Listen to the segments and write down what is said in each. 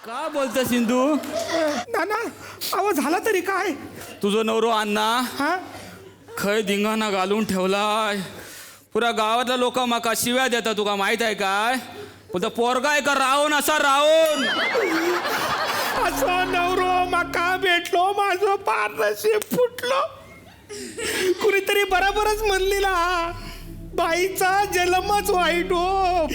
का बोलतो सिंधू? नाना अहो झाला तरी काय? तुझं नवरो अण्णा हा खय धिंगाणा घालून ठेवलाय. पुरा गावातल्या लोक माका शिव्या देतात. तुका माहित आहे काय? पण पोरगा आहे का रावण असा रावण. असं नवरो माका भेटलो माझं पार नशीब फुटलो. कुणीतरी बरोबरच म्हणलेला बाईचा जन्मच वाईट हो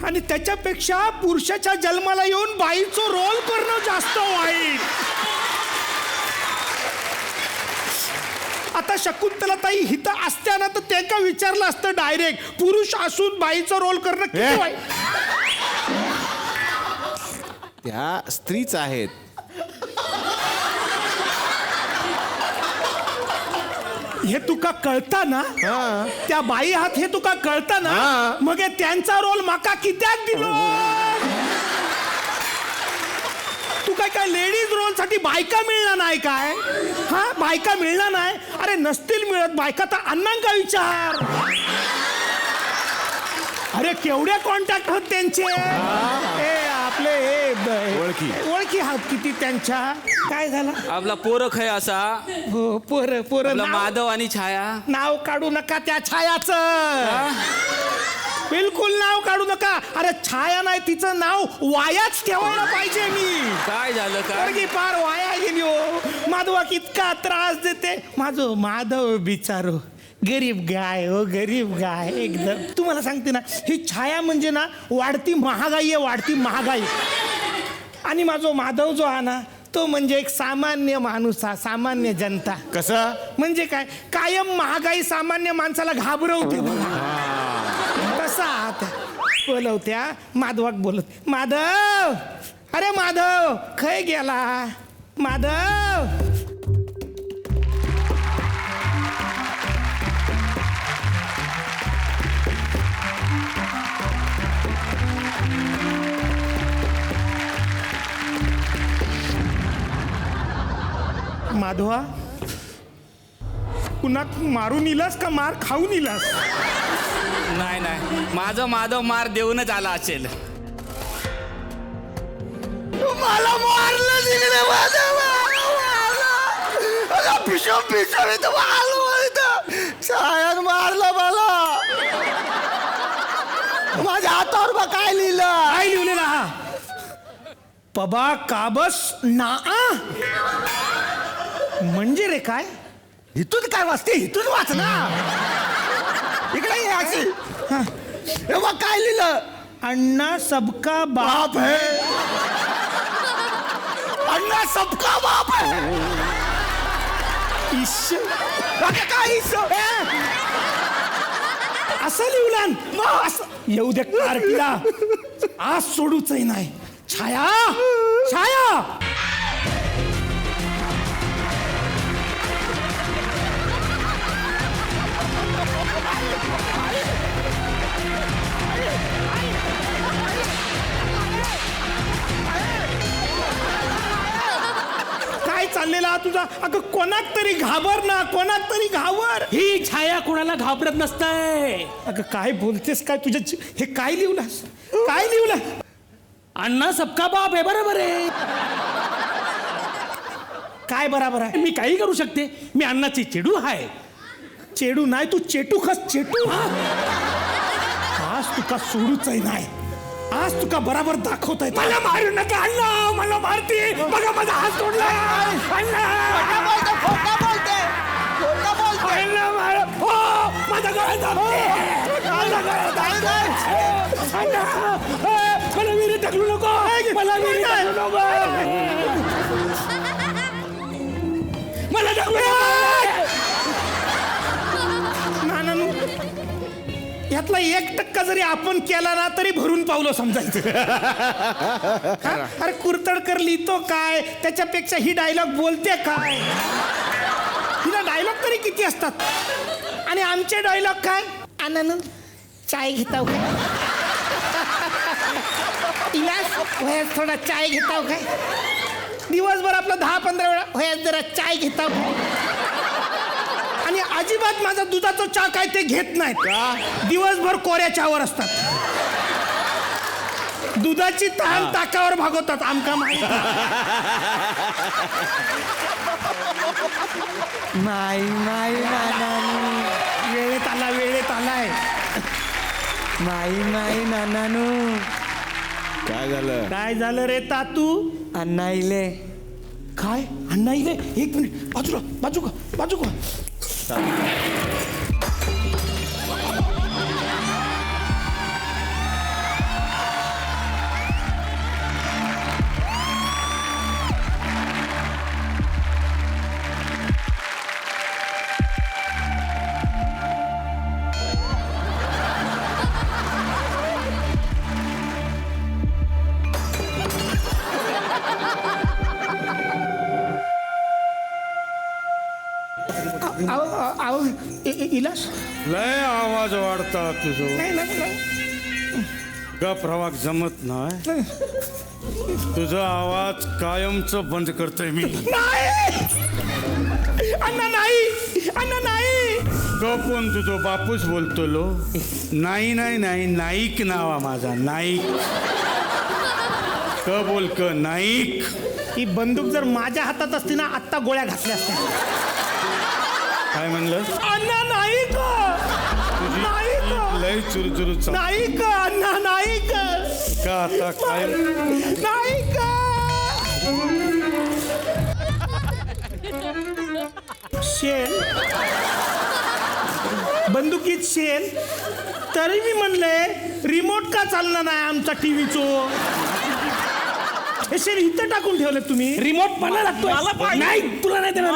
आणि त्याच्यापेक्षा पुरुषाच्या जन्माला येऊन बाईचं रोल करणं जास्त वाईट. आता शकुंतला ताई हिथं असत्याना तर त्यांना विचारलं असतं डायरेक्ट पुरुष असून बाईचं रोल करणं किती वाईट. त्या स्त्रीच आहेत. हे तुका कळता ना? त्या बाई हात हे तुका कळता ना? मग हे त्यांचा रोल माका कित्याक दिलो? तू काय लेडीज रोल साठी बायका मिळणार नाही काय? हा बायका मिळणार नाही? अरे नसतील मिळत बायका तर अण्णांका विचार. अरे केवढे कॉन्टॅक्ट होत त्यांचे. आपले ओळखी हात किती त्यांच्या. काय झालं? आपला पोरख आहे असा. हो पोर माधव आणि छाया. नाव काढू नका त्या छायाचं. बिलकुल नाव काढू नका. अरे छाया नाही तिचं नाव वायाच ठेवायला पाहिजे. मी काय झालं काय? फार वाया गेली हो. माधवा इतका त्रास देते. माझं माधव बिचारो गरीब गाय हो गरीब गाय एकदम. तुम्हाला सांगते ना ही छाया म्हणजे ना वाढती महागाई आहे वाढती महागाई. आणि माझा माधव जो आहे ना तो म्हणजे एक सामान्य माणूस हा सामान्य जनता. कसं म्हणजे काय कायम महागाई सामान्य माणसाला घाबरवते बघा. तसा आहात बोलवत्या माधवाक बोलत माधव. अरे माधव खय गेला माधव. माधवा पुन्हा मारून इलास का मार खाऊन इलास? नाही नाही माझं माधव मार देऊनच आला असेल. मला मारलं तिकडे मारलं मला. माझ्या हातावर बा काय लिहिलं? काय लिहिलेला हा? पबा काबस ना म्हणजे रे काय? इथून काय वाचते? इथून वाच ना. इकडे ये अशी. तेव्हा काय लिहिलं? अण्णा सबका बाप बाप है. अण्णा सबका बाप है. इश काय इस? असं लिवलं येऊ दे पार्टीला. आज सोडूच नाही. छाया छाया काय चाललेला तुझा? अगं कोणाक तरी घाबर ना कोणाक तरी घाबर. ही छाया कोणाला घाबरत नसतंय. अगं काय बोलतेस काय? तुझ्या हे काय लिवलास? काय लिवलं? अण्णा सबका बाप आहे. बरोबर आहे. काय बराबर आहे? मी काही करू शकते. मी अण्णाची चेडू आहे. चेडू नाही तू चेटू खस चेटू. आज तुका सोडूच नाही. आज तुका बराबर दाखवता येत. मला मारू नका अण्णा. मला मारते बघा. माझा हात तोडला. अण्णा अण्णा मार. हो माझा गळा दाबते. माझा गळा दाबते. अण्णा मला विहिरीत टाकू नको. मला विहिरीत टाकू नको. मला टाकू नको. नानू यातला 1% जरी आपण केला ना तरी भरून पावलं समजायचं. हा? अरे कुरतडकर लिहितो काय त्याच्यापेक्षा ही डायलॉग बोलते काय? हिला डायलॉग तरी किती असतात. आणि आमचे डायलॉग काय? आनंद चाय घेताव काय? इलास वयात थोडा चाय घेताव काय? दिवसभर आपला 10-15 वेळा वयात जरा चाय घेताव काय? आणि अजिबात माझा दुधाचा चहा काय ते घेत नाहीत. दिवसभर कोऱ्या चहावर असतात. दुधाची तहान ताकावर भागवतात आमका माहिती. नाही नाही नानानू, वेळेत आलाय. नाही नाही नानानू. काय झालं? काय झालं रे तातू? अण्णा इले. काय अण्णा इले? एक मिनिट, बाजू का. इलास लय आवाज वाढता तुझं. नाही. गप रवाक जमत नाही. तुझा आवाज कायमच बंद करतोय मी. अण्णा नाही. गपून तुझो बापूस बोलतो लो. नाही नाईक नावा माझा नाईक. क बोल क नाईक. ही बंदूक जर माझ्या हातात असती ना आत्ता गोळ्या घातल्या असत्या. काय म्हणलं? अण्णा नाही का? लय चुरचुरू नाही का अण्णा? नाही का? का आता काय? नाही का? शेल बंदुकीत शेल. तरी मी म्हणलंय रिमोट का चालला नाही आमचा टीव्हीचो? हे शेल इथं टाकून ठेवलं तुम्ही. रिमोट मला लागतो. नाही तुला नाही देणार.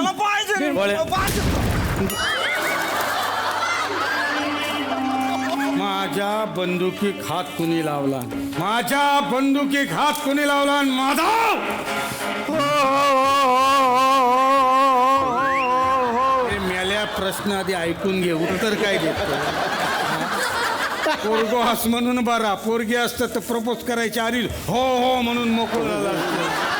माझ्या बंदुकीक हात कुणी लावला? माझ्या बंदुकीक हात कुणी लावला? माधव हे मेल्या प्रश्न आधी ऐकून घे, उत्तर काय देतो. पोरगो हस म्हणून बरा, पोरगी असतं तर प्रपोज करायची आधी हो म्हणून मोकळं झालं असतं.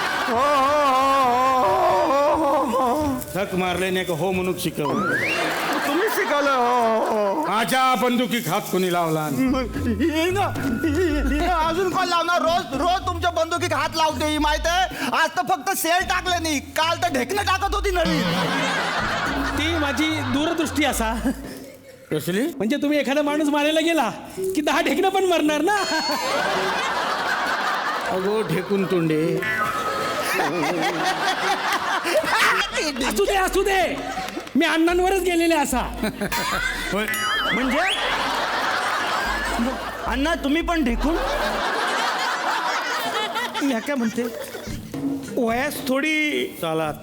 थक मारले नाही का हो म्हणून शिकवलं. तुम्ही शिकवलं. माझ्या बंदुकीक हात कुणी लावला? अजून कोण लावणार? रोज तुमच्या बंदुकीत हात लावते ही माहित आहे. आज तर फक्त सेल टाकले नाही, काल तर ढेकणं टाकत होती नवीन. ती माझी दूरदृष्टी असा. कसली? म्हणजे तुम्ही एखादा माणूस मारायला गेला की 10 ढेकणं पण मरणार ना. अगो ढेकून तोंडे. असू दे मी अण्णांवरच गेलेले असा. होय. म्हणजे अण्णा तुम्ही पण ढेकून? मी काय म्हणते, वयास थोडी चालात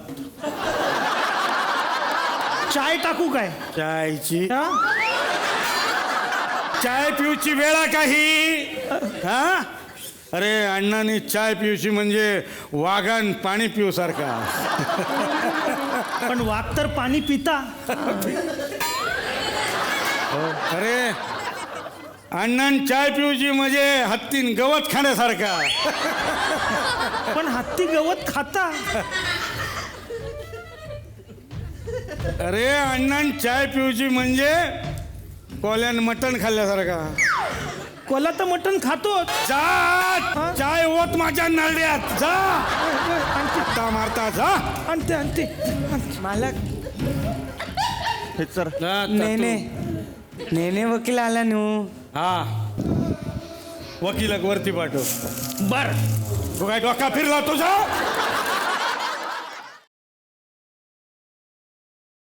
चाय टाकू काय? चायची हा? चाय पिऊची वेळा काही हा? अरे अण्णाने चाय पिऊची म्हणजे वाघान पाणी पिऊ सारखा. पण वाघ तर पाणी पिता. अरे अण्णान चाय पिऊची म्हणजे हत्तीन गवत खाण्यासारखा. पण हत्ती गवत खाता. अरे अण्णान चाय पिऊची म्हणजे कोल्यान मटण खाल्ल्यासारखा. कोला तर मटण खातो. जा चाय ओत माझ्या नरड्यात जा. ता मारता जा. आणते मालक हे सर. जा, नेने वकील आला नू. हा वकीलक वरती पाठव. बर तू काय डोका फिरला तुझा?